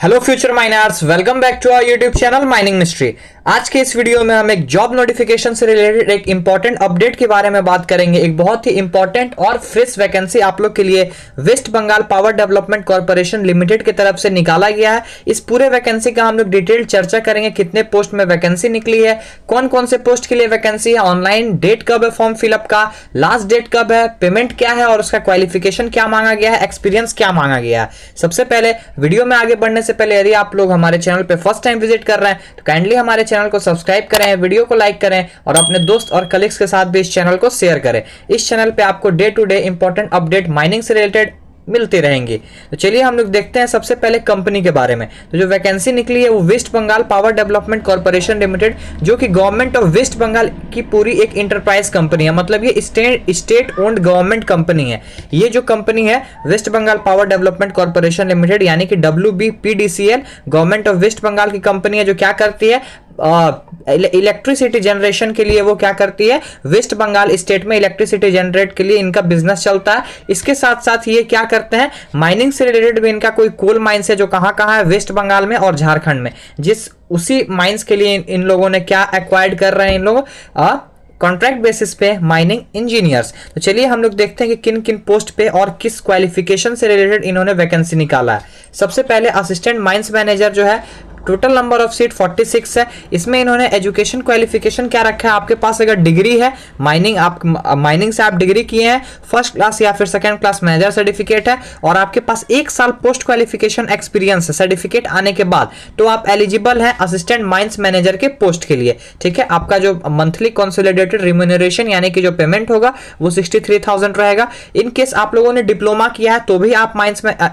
Hello future miners, welcome back to our YouTube channel Mining Mystery. आज के इस video में हम एक जॉब नोटिफिकेशन से रिलेटेड एक इंपॉर्टेंट अपडेट के बारे में बात करेंगे। एक बहुत ही इंपॉर्टेंट और फ्रेश वैकेंसी आप लोग के लिए West Bengal Power Development Corporation Limited की तरफ से निकाला गया है। इस पूरे वैकेंसी का हम लोग डिटेल चर्चा करेंगे। कितने पोस्ट में वैकेंसी निकली है, कौन कौन से पोस्ट के लिए वैकेंसी है, ऑनलाइन डेट कब है फॉर्म फिलअप का, लास्ट डेट कब है, पेमेंट क्या है और उसका क्वालिफिकेशन क्या मांगा गया है, एक्सपीरियंस क्या मांगा गया है। सबसे पहले वीडियो में आगे बढ़ने से पहले यदि आप लोग हमारे चैनल पे फर्स्ट टाइम विजिट कर रहे हैं तो काइंडली हमारे चैनल को सब्सक्राइब करें, वीडियो को लाइक करें और अपने दोस्त और कलीग्स के साथ भी इस चैनल को शेयर करें। इस चैनल पे आपको day to day important update mining से रिलेटेड मिलती रहेंगी। तो चलिए हम लोग देखते हैं सबसे पहले कंपनी के बारे में। तो जो वैकेंसी निकली है वो West Bengal Power Development Corporation Limited, जो कि गवर्नमेंट ऑफ वेस्ट बंगाल की पूरी एक इंटरप्राइज कंपनी है। मतलब ये स्टेट ओन्ड गवर्नमेंट कंपनी है। ये जो कंपनी है West Bengal Power Development Corporation Limited यानी कि WBPDCL government of West Bengal की कंपनी है, जो क्या करती है इलेक्ट्रिसिटी जनरेशन के लिए। वो क्या करती है, वेस्ट बंगाल स्टेट में इलेक्ट्रिसिटी जनरेट के लिए इनका बिजनेस चलता है। इसके साथ साथ ये क्या करते हैं, माइनिंग से रिलेटेड भी इनका कोई कोल माइंस है जो कहाँ है, वेस्ट बंगाल में और झारखंड में। जिस उसी माइंस के लिए इन लोगों ने क्या एक्वायर्ड कर रहे हैं इन लोग कॉन्ट्रैक्ट बेसिस पे माइनिंग इंजीनियर्स। तो चलिए हम लोग देखते हैं कि किन किन पोस्ट पे और किस क्वालिफिकेशन से रिलेटेड इन्होंने वैकेंसी निकाला है। सबसे पहले असिस्टेंट माइंस मैनेजर जो है, टोटल नंबर ऑफ सीट 46 है। इसमें इन्होंने एजुकेशन क्वालिफिकेशन क्या रखा है, आपके पास अगर डिग्री है माइनिंग से आप डिग्री किए हैं, फर्स्ट क्लास या फिर सेकंड क्लास मैनेजर सर्टिफिकेट है और आपके पास 1 साल पोस्ट क्वालिफिकेशन एक्सपीरियंस है सर्टिफिकेट आने के बाद, तो आप एलिजिबल हैं असिस्टेंट माइंस मैनेजर के पोस्ट के लिए। ठीक है, आपका जो मंथली कंसोलिडेटेड रिम्यूनरेशन यानी कि जो पेमेंट होगा वो 63,000 रहेगा। इन केस आप लोगों ने डिप्लोमा किया है तो भी आप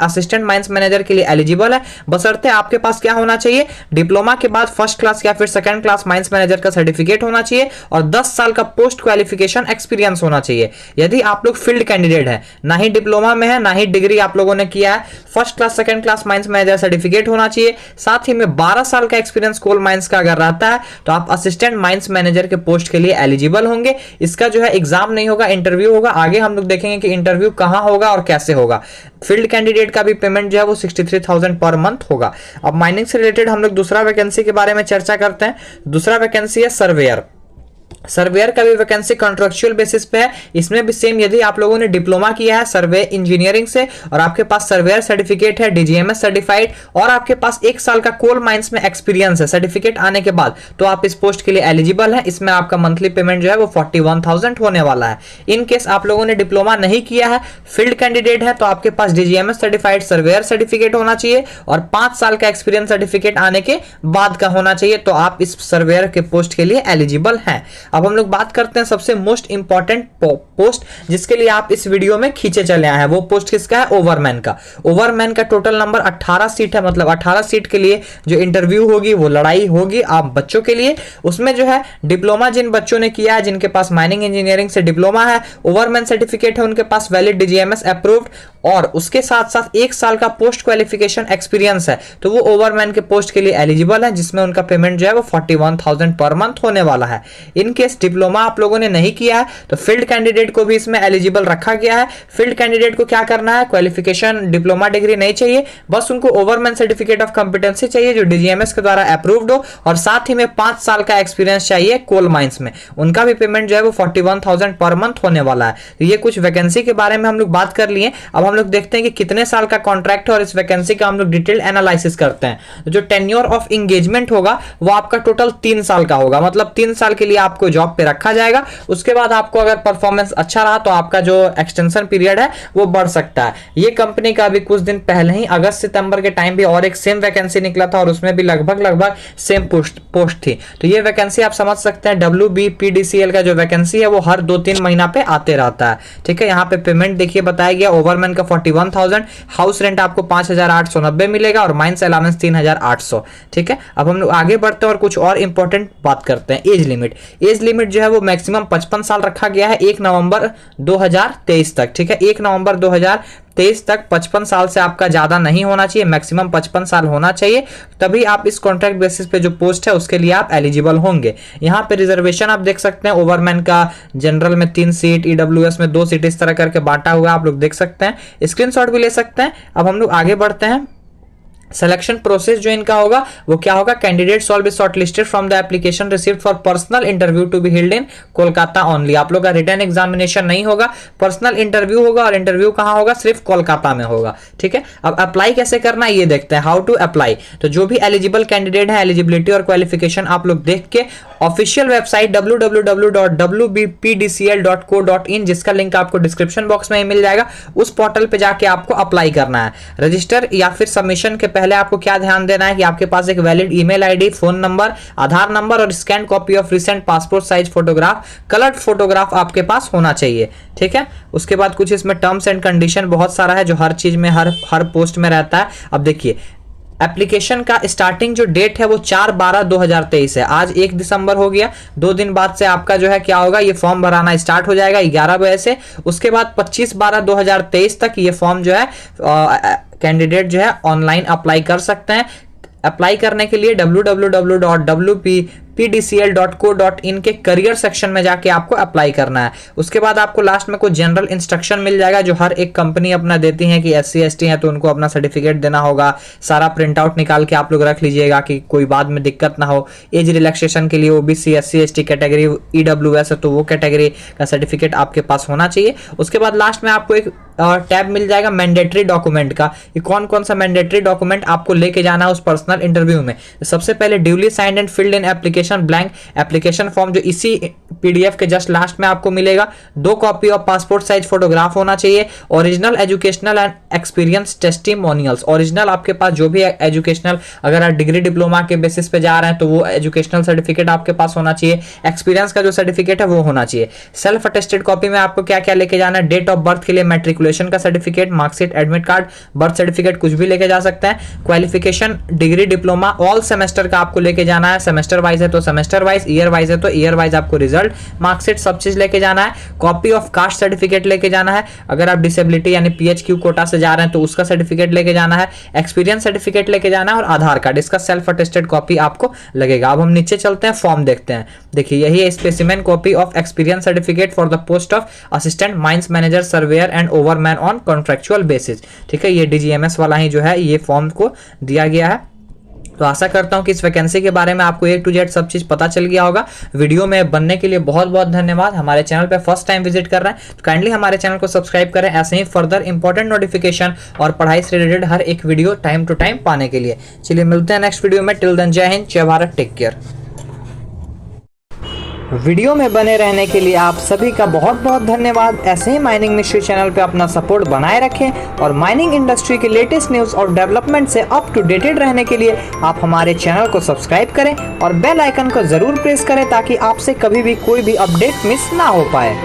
असिस्टेंट माइंस मैनेजर के लिए एलिजिबल है, बशर्ते आपके पास क्या होना चाहिए, डिप्लोमा के बाद फर्स्ट क्लास या फिर सेकंड क्लास माइंस मैनेजर का सर्टिफिकेट होना चाहिए और 10 साल का पोस्ट क्वालिफिकेशन एक्सपीरियंस होना चाहिए। यदि आप लोग फील्ड कैंडिडेट हैं, ना ही डिप्लोमा में है ना ही डिग्री आप लोगों ने किया है, first class second class mines manager certificate होना चाहिए, साथ ही में 12 साल का एक्सपीरियंस कोल माइंस का अगर रहता है तो आप असिस्टेंट माइंस मैनेजर के पोस्ट के लिए एलिजिबल होंगे। इसका जो है एग्जाम नहीं होगा, इंटरव्यू होगा। आगे हम लोग देखेंगे कि इंटरव्यू कहां होगा और कैसे होगा। फील्ड कैंडिडेट का भी पेमेंट जो है वो 63,000 पर मंथ होगा। अब माइनिंग से रिलेटेड हम लोग दूसरा वैकेंसी के बारे में चर्चा करते हैं। दूसरा वैकेंसी है सर्वेयर का भी वैकेंसी कॉन्ट्रेक्चुअल बेसिस पे है। इसमें भी सेम, यदि आप लोगों ने डिप्लोमा किया है सर्वे इंजीनियरिंग से और आपके पास सर्वेयर सर्टिफिकेट है DGMS सर्टिफाइड और आपके पास 1 साल का कोल माइंस में एक्सपीरियंस है सर्टिफिकेट आने के बाद, तो आप इस पोस्ट के लिए एलिजिबल है। इसमें आपका मंथली पेमेंट जो है वो 41,000 होने वाला है। इन केस आप लोगों ने डिप्लोमा नहीं किया है, फील्ड कैंडिडेट है, तो आपके पास DGMS सर्टिफाइड सर्वेयर सर्टिफिकेट होना चाहिए और 5 साल का एक्सपीरियंस सर्टिफिकेट आने के बाद का होना चाहिए, तो आप इस सर्वेयर के पोस्ट के लिए एलिजिबल हैं। अब हम लोग बात करते हैं सबसे मोस्ट इंपॉर्टेंट पोस्ट जिसके लिए आप इस वीडियो में खींचे चले आए हैं। वो पोस्ट किसका है, ओवरमैन का। ओवरमैन का टोटल नंबर 18 सीट है। मतलब 18 सीट के लिए जो इंटरव्यू होगी वो लड़ाई होगी आप बच्चों के लिए। उसमें जो है डिप्लोमा जिन बच्चों ने किया है, जिनके पास माइनिंग इंजीनियरिंग से डिप्लोमा है, ओवरमैन सर्टिफिकेट है, उनके पास वैलिड DGMS अप्रूव्ड और उसके साथ साथ 1 साल का पोस्ट क्वालिफिकेशन एक्सपीरियंस है, तो वो ओवरमैन के पोस्ट के लिए एलिजिबल है, जिसमें उनका पेमेंट जो है वो 41,000 पर मंथ होने वाला है। इन केस डिप्लोमा आप लोगों ने नहीं किया है तो फील्ड कैंडिडेट को भी इसमें एलिजिबल रखा गया है। फील्ड कैंडिडेट को क्या करना है, क्वालिफिकेशन डिप्लोमा डिग्री नहीं चाहिए, बस उनको ओवरमैन सर्टिफिकेट ऑफ कंपिटेंसी चाहिए जो DGMS के द्वारा अप्रूव्ड हो और साथ ही में 5 साल का एक्सपीरियंस चाहिए कोल माइंस में। उनका भी पेमेंट जो है वो 41,000 पर मंथ होने वाला है। तो ये कुछ वैकेंसी के बारे में हम लोग बात कर लिए। अब हम लोग देखते हैं कि कितने साल का कॉन्ट्रैक्ट है और इस वैकेंसी का हम लोग डिटेल एनालिसिस करते हैं। जो टेन्योर ऑफ एंगेजमेंट होगा वो आपका टोटल 3 साल का होगा। मतलब 3 साल के लिए आपको जॉब पे रखा जाएगा। उसके बाद आपको अगर परफॉर्मेंस अच्छा रहा तो आपका जो एक्सटेंशन पीरियड है वो बढ़ सकता है। ये कंपनी का भी कुछ दिन पहले ही अगस्त सितंबर के टाइम भी और एक सेम वैकेंसी निकला था और उसमें भी लगभग सेम पोस्ट थी। तो ये वैकेंसी आप समझ सकते हैं WBPDCL का जो वैकेंसी है वो हर 2-3 महीना पे आते रहता है। ठीक है, यहाँ पे पेमेंट देखिए बताया गया, ओवरमैन का 41,000, हाउस रेंट आपको 5,890 मिलेगा और माइंस अलाउंस 3,800। ठीक है, अब हम लोग आगे बढ़ते हैं और कुछ और इंपॉर्टेंट बात करते हैं। एज लिमिट जो है वो मैक्सिमम 55 साल रखा गया है 1 नवंबर 2023 तक। ठीक है, 1 नवंबर 2023 तक 55 साल से आपका ज्यादा नहीं होना चाहिए, मैक्सिमम 55 साल होना चाहिए, तभी आप इस कॉन्ट्रैक्ट बेसिस पे जो पोस्ट है उसके लिए आप एलिजिबल होंगे। यहाँ पे रिजर्वेशन आप देख सकते हैं, ओवरमैन का जनरल में 3 सीट, EWS में 2 सीट, इस तरह करके बांटा हुआ आप लोग देख सकते हैं, स्क्रीनशॉट भी ले सकते हैं। अब हम लोग आगे बढ़ते हैं। सिलेक्शन प्रोसेस जो इनका होगा वो क्या होगा, candidate shall be shortlisted from the application received for personal interview to be held in Kolkata only. आप लोग का रिटर्न एग्जामिनेशन नहीं होगा, पर्सनल इंटरव्यू होगा, और इंटरव्यू कहां होगा, सिर्फ कोलकाता में होगा। ठीक है, अब अप्लाई कैसे करना है ये देखते हैं, हाउ टू अप्लाई। तो जो भी एलिजिबल कैंडिडेट है, एलिजिबिलिटी और क्वालिफिकेशन आप लोग देख के ऑफिशियल वेबसाइट www.wbpdcl.co.in, जिसका लिंक आपको डिस्क्रिप्शन बॉक्स में मिल जाएगा, उस पोर्टल पे जाके आपको अप्लाई करना है। रजिस्टर या फिर सबमिशन के पहले आपको क्या ध्यान देना है कि आपके पास एक valid email ID, phone number, Aadhaar number और scan copy of recent passport size photograph, coloured photograph आपके पास होना चाहिए। ठीक है, उसके बाद कुछ इसमें टर्म्स एंड कंडीशन बहुत सारा है जो हर चीज में हर पोस्ट में रहता है। अब देखिए, एप्लीकेशन का स्टार्टिंग जो डेट है वो 4/12/2023 है। आज 1 दिसंबर हो गया, 2 दिन बाद से आपका जो है क्या होगा, ये फॉर्म भराना स्टार्ट हो जाएगा 11 बजे से। उसके बाद 25/12/2023 तक ये फॉर्म जो है कैंडिडेट जो है ऑनलाइन अप्लाई कर सकते हैं। अप्लाई करने के लिए www.wbpdcl.co.in के करियर सेक्शन में जाके आपको अप्लाई करना है। उसके बाद आपको लास्ट में कुछ जनरल इंस्ट्रक्शन मिल जाएगा जो हर एक कंपनी अपना देती है कि SC ST है तो उनको अपना सर्टिफिकेट देना होगा। सारा प्रिंट आउट निकाल के आप लोग रख लीजिएगा कि कोई बाद में दिक्कत ना हो। एज रिलैक्सेशन के लिए OBC SC ST category, EWS है तो वो कैटेगरी का सर्टिफिकेट आपके पास होना चाहिए। उसके बाद लास्ट में आपको एक टैब मिल जाएगा मैंडेटरी डॉक्यूमेंट का, कि कौन कौन सा मैंडेटरी डॉक्यूमेंट आपको लेके जाना है उस पर्सनल इंटरव्यू में। सबसे पहले duly signed and filled in application blank application form, जो इसी PDF के जस्ट लास्ट में आपको मिलेगा। 2 copy of passport size photograph होना चाहिए। Original educational and experience testimonials, original आपके पास जो भी एजुकेशनल, अगर आप डिग्री डिप्लोमा के बेसिस पे जा रहे हैं तो वो एजुकेशनल सर्टिफिकेट आपके पास होना चाहिए। एक्सपीरियंस का जो सर्टिफिकेट है वो होना चाहिए। सेल्फ अटेस्टेड कॉपी में आपको क्या क्या लेके जाना है, डेट ऑफ बर्थ के लिए मैट्रिकुलेशन का certificate, marksheet, admit card, birth certificate, कुछ भी लेके जा सकते हैं। Qualification degree diploma all semester का आपको लेके जाना है, सेमेस्टर वाइज है तो सेमेस्टर वाइज, ईयर वाइज है तो ईयर वाइज आपको रिजल्ट, मार्कशीट, सब चीज लेके जाना है। कॉपी ऑफ कास्ट सर्टिफिकेट लेके जाना है, अगर आप डिसेबिलिटी यानी PHQ कोटा से जा रहे हैं तो उसका सर्टिफिकेट लेके जाना है। एक्सपीरियंस सर्टिफिकेट लेके जाना है और आधार कार्ड, इसका सेल्फ अटेस्टेड कॉपी आपको लगेगा। अब हम नीचे चलते हैं, फॉर्म देखते हैं। देखिए, यही है specimen copy of experience certificate for the post of assistant mines manager surveyor and ओवरमैन on contractual basis. ठीक है, ये DGMS वाला ही जो है ये फॉर्म को दिया गया है। तो आशा करता हूं कि इस वैकेंसी के बारे में आपको A to Z सब चीज पता चल गया होगा। वीडियो में बनने के लिए बहुत बहुत धन्यवाद। हमारे चैनल पे फर्स्ट टाइम विजिट कर रहे हैं तो काइंडली हमारे चैनल को सब्सक्राइब करें, ऐसे ही फर्दर इंपॉर्टेंट नोटिफिकेशन और पढ़ाई से रिलेटेड हर एक वीडियो टाइम टू टाइम पाने के लिए। चलिए मिलते हैं नेक्स्ट वीडियो में। टिल देन जय हिंद, जय भारत, टेक केयर। वीडियो में बने रहने के लिए आप सभी का बहुत बहुत धन्यवाद। ऐसे ही माइनिंग मिस्ट्री चैनल पे अपना सपोर्ट बनाए रखें और माइनिंग इंडस्ट्री के लेटेस्ट न्यूज़ और डेवलपमेंट से अप टू डेटेड रहने के लिए आप हमारे चैनल को सब्सक्राइब करें और बेल आइकन को जरूर प्रेस करें ताकि आपसे कभी भी कोई भी अपडेट मिस ना हो पाए।